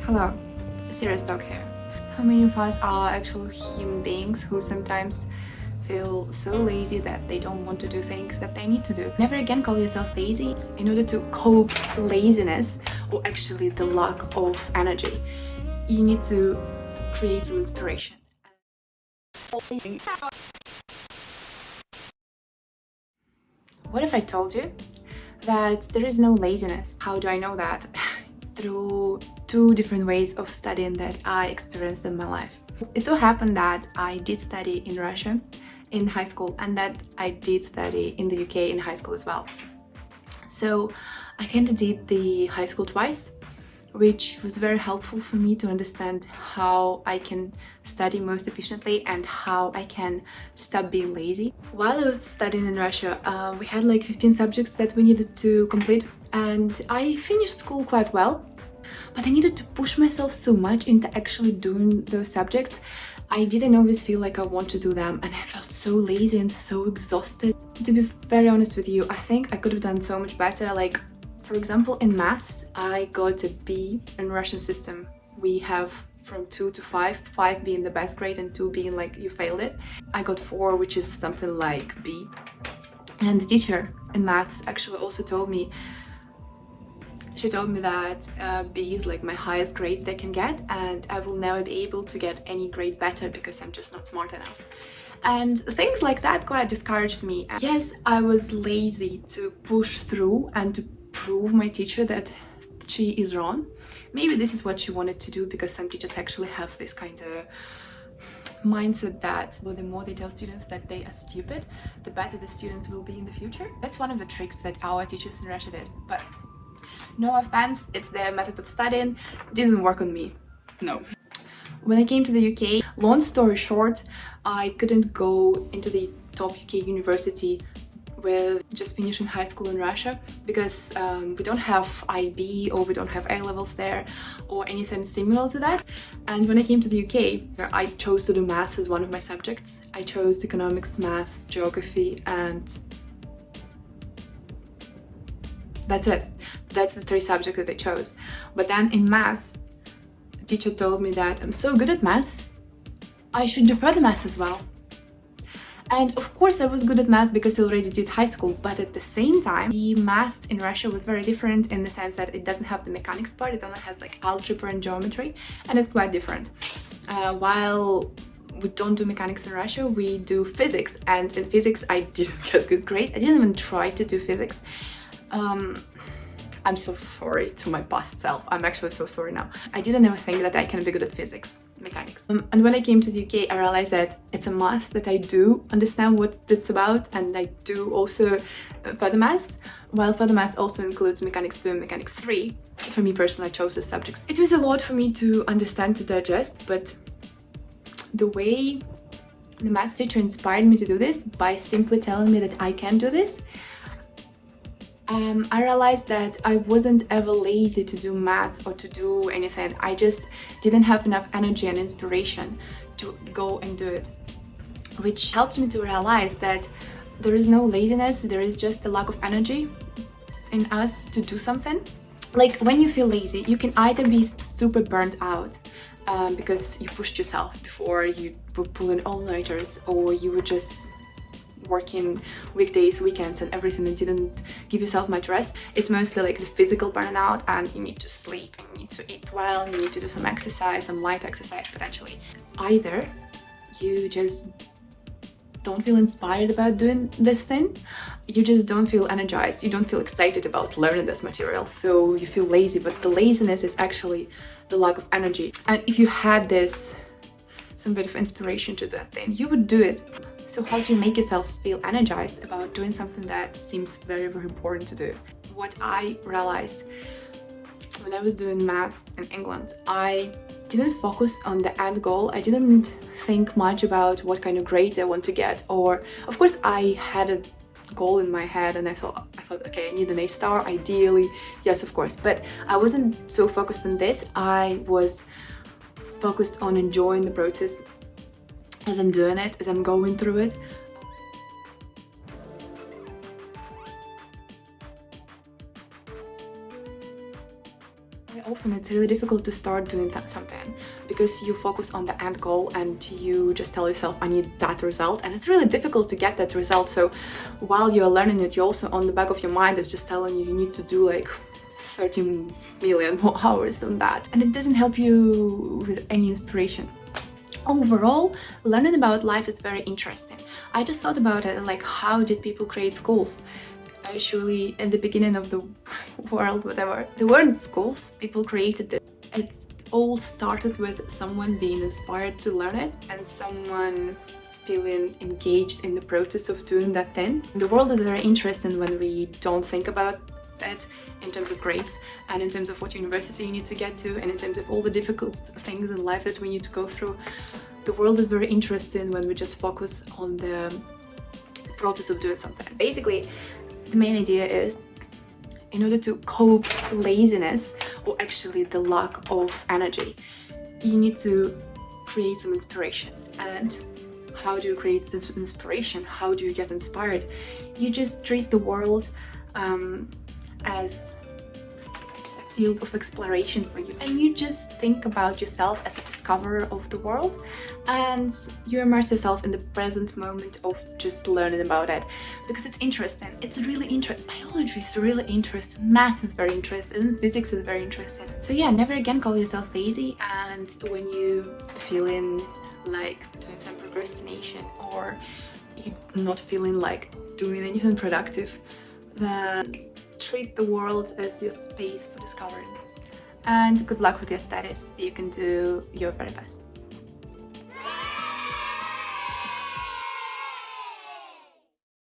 Hello, Serious Talk here. How many of us are actual human beings who sometimes feel so lazy that they don't want to do things that they need to do? Never again call yourself lazy. In order to cope with laziness, or actually the lack of energy, you need to create some inspiration. What if I told you that there is no laziness? How do I know that? Through two different ways of studying that I experienced in my life. It so happened that I did study in Russia in high school, and that I did study in the UK in high school as well. So I kind of did the high school twice, which was very helpful for me to understand how I can study most efficiently and how I can stop being lazy. While I was studying in Russia, we had like 15 subjects that we needed to complete, and I finished school quite well, but I needed to push myself so much into actually doing those subjects. I didn't always feel like I want to do them, and I felt so lazy and so exhausted. To be very honest with you, I think I could have done so much better. Like, for example, in maths, I got a B. In Russian system, we have from 2 to 5, 5 being the best grade and 2 being like you failed it. I got 4, which is something like B. And the teacher in maths actually also told me, she told me that B is like my highest grade they can get, and I will never be able to get any grade better because I'm just not smart enough. And things like that quite discouraged me. And yes, I was lazy to push through and to prove my teacher that she is wrong. Maybe this is what she wanted to do, because some teachers actually have this kind of mindset that the more they tell students that they are stupid, the better the students will be in the future. That's one of the tricks that our teachers in Russia did. But no offense, it's their method of studying, didn't work on me. No. When I came to the UK, long story short, I couldn't go into the top UK university with just finishing high school in Russia, because we don't have IB or we don't have A-levels there or anything similar to that. And when I came to the UK, I chose to do maths as one of my subjects. I chose economics, maths, geography, and that's it. That's the 3 subjects that I chose. But then in maths, the teacher told me that I'm so good at maths, I should do further maths as well. And of course I was good at maths because I already did high school, but at the same time, the maths in Russia was very different in the sense that it doesn't have the mechanics part, it only has like algebra and geometry, and it's quite different. While we don't do mechanics in Russia, we do physics, and in physics I didn't get good grades. I didn't even try to do physics. I'm so sorry to my past self. I'm actually so sorry now. I didn't ever think that I can be good at physics, mechanics. And when I came to the UK, I realized that it's a must that I do understand what it's about, and I do also further maths, while further maths also includes mechanics 2 and mechanics 3. For me personally, I chose the subjects. It was a lot for me to understand, to digest, but the way the maths teacher inspired me to do this by simply telling me that I can do this, I realized that I wasn't ever lazy to do maths or to do anything. I just didn't have enough energy and inspiration to go and do it, which helped me to realize that there is no laziness, there is just a lack of energy in us to do something. Like, when you feel lazy, you can either be super burnt out because you pushed yourself before, you were pulling all-nighters, or you were just working weekdays, weekends and everything, and didn't give yourself much rest. It's mostly like the physical burnout, and you need to sleep, and you need to eat well, you need to do some exercise, some light exercise potentially. Either you just don't feel inspired about doing this thing, you just don't feel energized, you don't feel excited about learning this material, so you feel lazy. But the laziness is actually the lack of energy. And if you had some bit of inspiration to that thing, you would do it. So how do you make yourself feel energized about doing something that seems very, very important to do? What I realized when I was doing maths in England, I didn't focus on the end goal. I didn't think much about what kind of grade I want to get, or of course I had a goal in my head and I thought, okay, I need an A star, ideally, yes, of course, but I wasn't so focused on this. I was focused on enjoying the process as I'm doing it, as I'm going through it. I often it's really difficult to start doing something because you focus on the end goal and you just tell yourself, I need that result, and it's really difficult to get that result. So while you're learning it, you also, on the back of your mind, is just telling you need to do like 30 million more hours on that, and it doesn't help you with any inspiration. Overall, learning about life is very interesting. I just thought about it, like, how did people create schools? Surely in the beginning of the world, whatever, there weren't schools, people created it. It all started with someone being inspired to learn it and someone feeling engaged in the process of doing that thing. The world is very interesting when we don't think about it in terms of grades and in terms of what university you need to get to and in terms of all the difficult things in life that we need to go through. The world is very interesting when we just focus on the process of doing something. Basically, the main idea is, in order to cope with laziness or actually the lack of energy, you need to create some inspiration. And how do you create this inspiration? How do you get inspired? You just treat the world as a field of exploration for you, and you just think about yourself as a discoverer of the world, and you immerse yourself in the present moment of just learning about it, because it's interesting. It's really interesting. Biology is really interesting, math is very interesting, and physics is very interesting. So yeah, never again call yourself lazy, and when you feeling like doing some procrastination or you're not feeling like doing anything productive, then treat the world as your space for discovering. And good luck with your studies. You can do your very best.